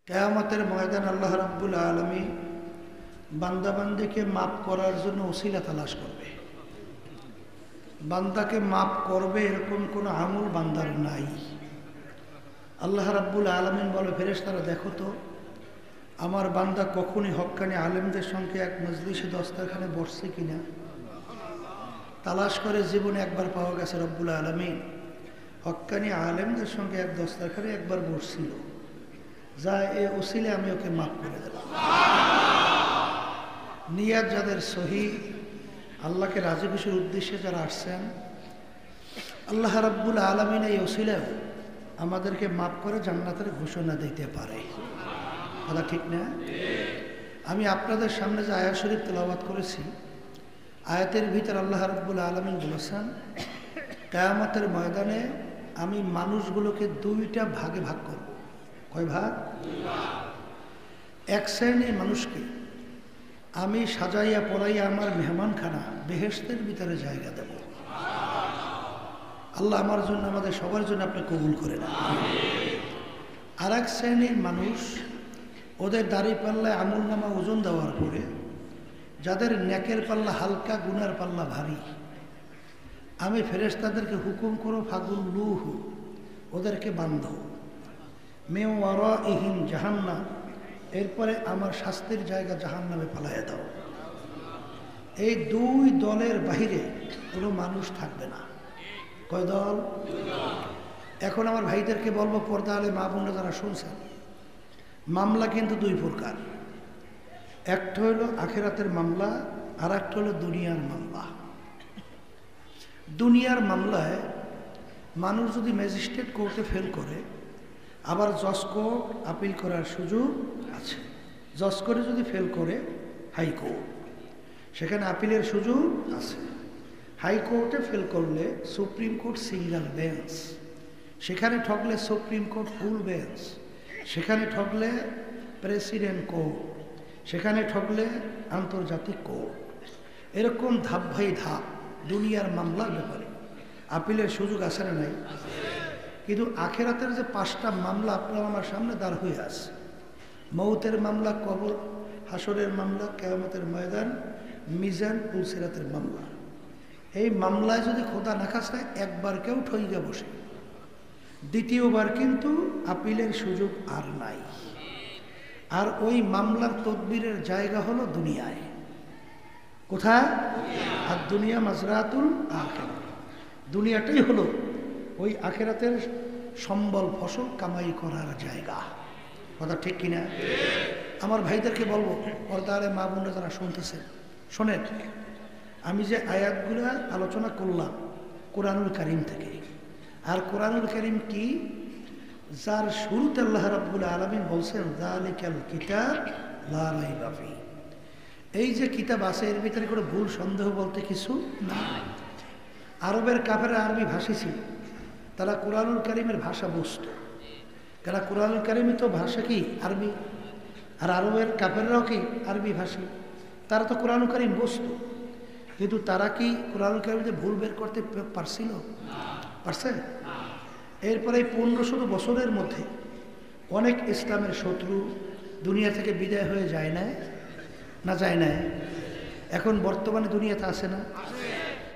কিয়ামতের ময়দান আল্লাহ রাব্বুল আলামিন বান্দাবান্দিকে মাফ করার জন্য ওসিলা তালাশ করবে। বান্দাকে মাফ করবে এরকম কোনো আমল বান্দার নাই। আল্লাহ রাব্বুল আলামিন বলে, ফেরেশতারা দেখো তো আমার বান্দা কখনই হক্কানি আলেমদের সঙ্গে এক মজলিসে দস্তারখানে বসছে কিনা। তালাশ করে জীবনে একবার পাওয়া গেছে রব্বুল আলামিন হক্কানি আলেমদের সঙ্গে এক দস্তারখানে একবার বসছিল, যা এ ওসিলে আমি ওকে মাফ করে দিলাম। নিয়াত যাদের সহি, আল্লাহকে রাজি খুশির উদ্দেশ্যে যারা আসছেন, আল্লাহ রাব্বুল আলামিন এই ওসিলেও আমাদেরকে মাফ করে জান্নাতের ঘোষণা দিতে পারে। কথা ঠিক না? আমি আপনাদের সামনে যে আয়াত শরীফ তেলাওয়াত করেছি, আয়াতের ভিতর আল্লাহ রাব্বুল আলামিন বলেছেন কিয়ামতের ময়দানে আমি মানুষগুলোকে দুইটা ভাগে ভাগ করব। কয় ভাগ? এক শ্রেণীর মানুষকে আমি সাজাইয়া পড়াইয়া আমার মেহমানখানা বেহেশতের ভিতরে জায়গা দেব। আল্লাহ আমার জন্য, আমাদের সবার জন্য আপনি কবুল করে না। আর এক শ্রেণীর মানুষ, ওদের দাড়ি পাল্লায় আমল নামা ওজন দেওয়ার পরে যাদের নেকের পাল্লা হালকা, গুনার পাল্লা ভারী, আমি ফেরেশতাদেরকে হুকুম করো ফাগুল লুহু, ওদেরকে বান্ধ মেও ওয়ারাইহিম জাহান্নাম, এরপরে আমার শাস্তির জায়গা জাহান্নামে পালাইয়া দাও। এই দুই দলের বাহিরে কোনো মানুষ থাকবে না। কয় দল? এখন আমার ভাইদেরকে বলবো, পর্দা আলে মা বোনরা যারা শুনছেন, মামলা কিন্তু দুই প্রকার। একটা হলো আখিরাতের মামলা, আর একটা হলো দুনিয়ার মামলা। দুনিয়ার মামলায় মানুষ যদি ম্যাজিস্ট্রেট কোর্টে ফেল করে, আবার জজ কোর্ট আপিল করার সুযোগ আছে। জজ কোর্টে যদি ফেল করে হাইকোর্ট, সেখানে আপিলের সুযোগ আছে। হাইকোর্টে ফেল করলে সুপ্রিম কোর্ট সিঙ্গেল বেঞ্চ, সেখানে ঠকলে সুপ্রিম কোর্ট ফুল বেঞ্চ, সেখানে ঠকলে প্রেসিডেন্ট কোর্ট, সেখানে ঠকলে আন্তর্জাতিক কোর্ট। এরকম ধাপ ভাই ধাপ দুনিয়ার মামলার ব্যাপারে আপিলের সুযোগ আছে না নাই? কিন্তু আখেরাতের যে 5টা মামলা আপনার আমার সামনে দাঁড় হয়ে আছে, মৌতের মামলা, কবর হাসরের মামলা, কিয়ামতের ময়দান, মিজান, পুলসিরাতের মামলা। এই মামলায় যদি খোদা না খাসায় একবার কেউ ঠইগা বসে, দ্বিতীয়বার কিন্তু আপিলের সুযোগ আর নাই। আর ওই মামলার তদবিরের জায়গা হলো দুনিয়ায়। কোথায়? আর দুনিয়া মাজরাতুল আখিরাহ, দুনিয়াটাই হলো ওই আখিরাতের সম্বল ফসল কামাই করার জায়গা। কথা ঠিক কিনা? আমার ভাইদেরকে বলবো, পর্দারে মা বোনরা যারা শুনতেছেন, শোনেন, আমি যে আয়াতগুলো আলোচনা করলাম কোরআনুল কারীম থেকে। আর কোরআনুল কারীম কি? যার শুরুতে আল্লাহ রাব্বুল আলামিন বলছেন যালিকাল কিতাব লা রাইবা ফি, এই যে কিতাব আছে এর ভিতরে কোনো ভুল সন্দেহ বলতে কিছু নাই। আরবের কাফেররা আরবি ভাষী ছিল, তারা কোরআনুল কারীমের ভাষা বুঝত। তারা কোরআনুল কারীমই তো ভাষা কি? আরবি। আর আরবের কাফেররাও কি আরবি ভাষী, তারা তো কোরআনুল কারীম বুঝত। কিন্তু তারা কি কোরআনুল কারীমে ভুল বের করতে পারছিল? পারছে? এরপরে 1500 বছরের মধ্যে অনেক ইসলামের শত্রু দুনিয়া থেকে বিদায় হয়ে যায় না? না যায় না? এখন বর্তমানে দুনিয়াতে আসে না?